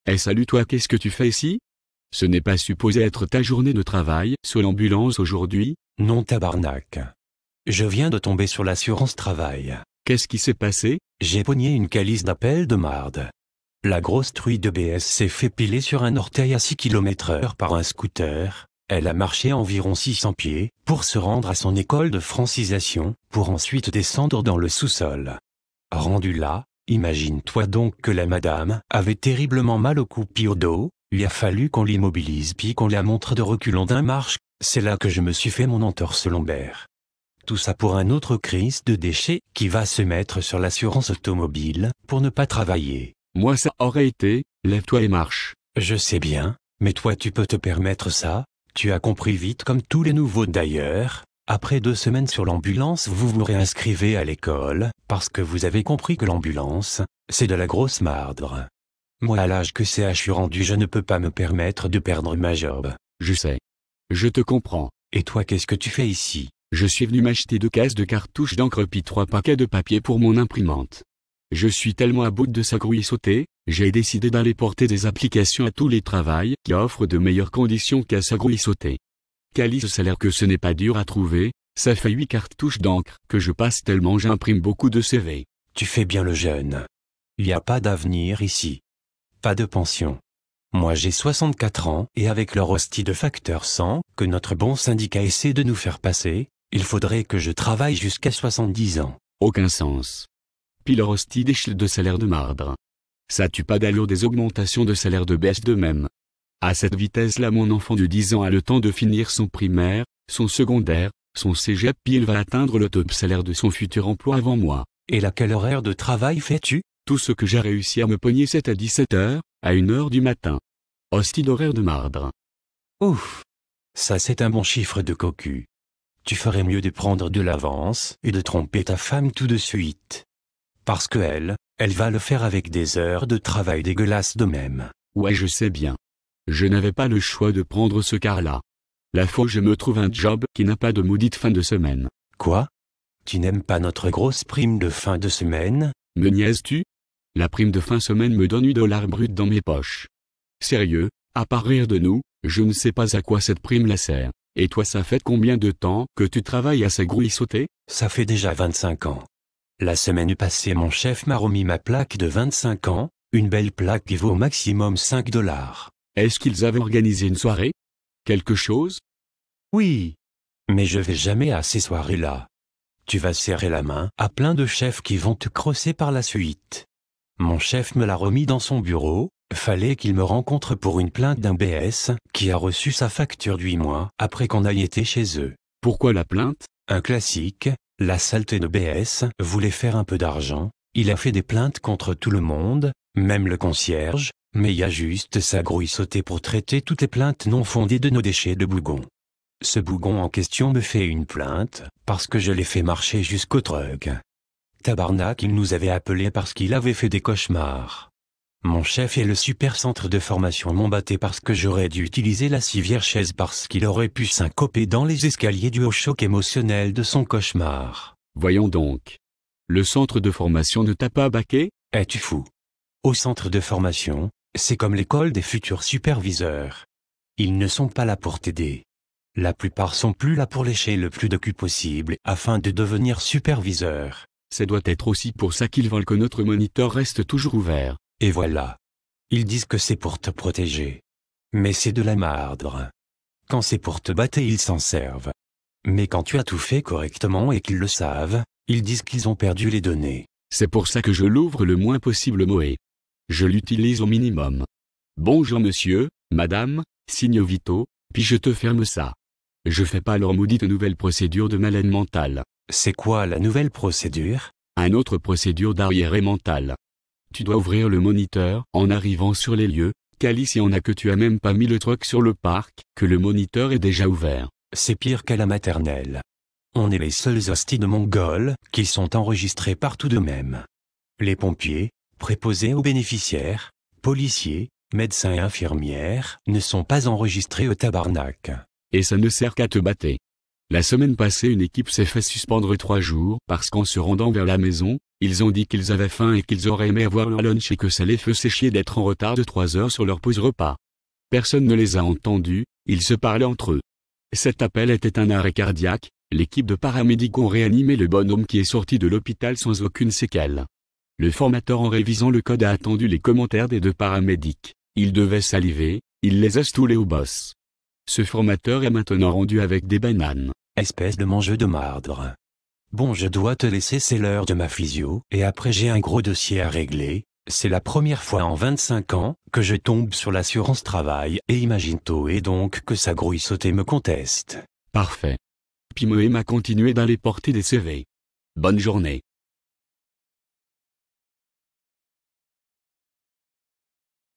Eh salut toi, qu'est-ce que tu fais ici? Ce n'est pas supposé être ta journée de travail sur l'ambulance aujourd'hui? Non tabarnak. Je viens de tomber sur l'assurance travail. Qu'est-ce qui s'est passé? J'ai pogné une calice d'appel de marde. La grosse truie de BS s'est fait piler sur un orteil à 6 km/h par un scooter. Elle a marché environ 600 pieds pour se rendre à son école de francisation, pour ensuite descendre dans le sous-sol. Rendu là, imagine-toi donc que la madame avait terriblement mal au cou puis au dos. Il a fallu qu'on l'immobilise puis qu'on la montre de reculons d'un marche. C'est là que je me suis fait mon entorse lombaire. Tout ça pour un autre crise de déchets qui va se mettre sur l'assurance automobile pour ne pas travailler. Moi ça aurait été, lève-toi et marche. Je sais bien, mais toi tu peux te permettre ça? Tu as compris vite comme tous les nouveaux d'ailleurs. Après 2 semaines sur l'ambulance vous vous réinscrivez à l'école, parce que vous avez compris que l'ambulance, c'est de la grosse marde. Moi à l'âge que je suis rendu je ne peux pas me permettre de perdre ma job. Je sais. Je te comprends. Et toi qu'est-ce que tu fais ici? Je suis venu m'acheter 2 caisses de cartouches d'encre puis 3 paquets de papier pour mon imprimante. Je suis tellement à bout de ça grouille sauter, j'ai décidé d'aller porter des applications à tous les travails qui offrent de meilleures conditions qu'à sa grouille sauter. Calice ça a l'air que ce n'est pas dur à trouver, ça fait 8 cartouches d'encre que je passe tellement j'imprime beaucoup de CV. Tu fais bien le jeune. Il n'y a pas d'avenir ici. Pas de pension. Moi j'ai 64 ans et avec leur hostie de facteur 100 que notre bon syndicat essaie de nous faire passer, il faudrait que je travaille jusqu'à 70 ans. Aucun sens. Puis leur hostie d'échelle de salaire de marde. Ça tue pas d'allure des augmentations de salaire de baisse de même. À cette vitesse-là mon enfant de 10 ans a le temps de finir son primaire, son secondaire, son cégep puis il va atteindre le top salaire de son futur emploi avant moi. Et là quel horaire de travail fais-tu? Tout ce que j'ai réussi à me pogner c'est à 17 h, à 1 h du matin. Hostie d'horaire de marde. Ouf. Ça c'est un bon chiffre de cocu. Tu ferais mieux de prendre de l'avance et de tromper ta femme tout de suite. Parce que elle va le faire avec des heures de travail dégueulasses de même. Ouais je sais bien. Je n'avais pas le choix de prendre ce car-là. La fois je me trouve un job qui n'a pas de maudite fin de semaine. Quoi? Tu n'aimes pas notre grosse prime de fin de semaine? Me niaises-tu? La prime de fin semaine me donne $8 brut dans mes poches. Sérieux, à part rire de nous, je ne sais pas à quoi cette prime la sert. Et toi ça fait combien de temps que tu travailles à sa grouille sauter? Ça fait déjà 25 ans. La semaine passée mon chef m'a remis ma plaque de 25 ans, une belle plaque qui vaut au maximum $5. Est-ce qu'ils avaient organisé une soirée? Quelque chose? Oui. Mais je vais jamais à ces soirées-là. Tu vas serrer la main à plein de chefs qui vont te crosser par la suite. Mon chef me l'a remis dans son bureau, fallait qu'il me rencontre pour une plainte d'un BS qui a reçu sa facture d'8 mois après qu'on aille été chez eux. Pourquoi la plainte? Un classique, la saleté de BS voulait faire un peu d'argent, il a fait des plaintes contre tout le monde, même le concierge, mais il y a juste sa grouille sautée pour traiter toutes les plaintes non fondées de nos déchets de bougon. Ce bougon en question me fait une plainte, parce que je l'ai fait marcher jusqu'au truck. Tabarnak, il nous avait appelés parce qu'il avait fait des cauchemars. Mon chef et le super centre de formation m'ont batté parce que j'aurais dû utiliser la civière chaise parce qu'il aurait pu syncoper dans les escaliers dû au choc émotionnel de son cauchemar. Voyons donc. Le centre de formation ne t'a pas baqué? Es-tu fou? Au centre de formation, c'est comme l'école des futurs superviseurs. Ils ne sont pas là pour t'aider. La plupart sont plus là pour lécher le plus de cul possible afin de devenir superviseur. Ça doit être aussi pour ça qu'ils veulent que notre moniteur reste toujours ouvert. Et voilà. Ils disent que c'est pour te protéger. Mais c'est de la marde. Quand c'est pour te battre, ils s'en servent. Mais quand tu as tout fait correctement et qu'ils le savent, ils disent qu'ils ont perdu les données. C'est pour ça que je l'ouvre le moins possible Moé. Je l'utilise au minimum. Bonjour monsieur, madame, signo vito, puis je te ferme ça. Je fais pas leur maudite nouvelle procédure de malade mentale. C'est quoi la nouvelle procédure? Un autre procédure d'arriéré mental. Tu dois ouvrir le moniteur en arrivant sur les lieux, Calice et on a que tu as même pas mis le truck sur le parc, que le moniteur est déjà ouvert. C'est pire qu'à la maternelle. On est les seuls hosties de Mongols qui sont enregistrés partout de même. Les pompiers, préposés aux bénéficiaires, policiers, médecins et infirmières ne sont pas enregistrés au tabarnak. Et ça ne sert qu'à te battre. La semaine passée, une équipe s'est fait suspendre 3 jours parce qu'en se rendant vers la maison, ils ont dit qu'ils avaient faim et qu'ils auraient aimé avoir leur lunch et que ça les faisait chier d'être en retard de 3 heures sur leur pause repas. Personne ne les a entendus, ils se parlaient entre eux. Cet appel était un arrêt cardiaque, l'équipe de paramédics ont réanimé le bonhomme qui est sorti de l'hôpital sans aucune séquelle. Le formateur en révisant le code a attendu les commentaires des 2 paramédics. Il devait saliver, il les a stoulés au boss. Ce formateur est maintenant rendu avec des bananes. Espèce de mangeux de marde. Bon, je dois te laisser, c'est l'heure de ma physio, et après j'ai un gros dossier à régler. C'est la première fois en 25 ans que je tombe sur l'assurance travail, et imagine-toi et donc que ça grouille sauter me conteste. Parfait. Puis Mohem a continué d'aller porter des CV. Bonne journée.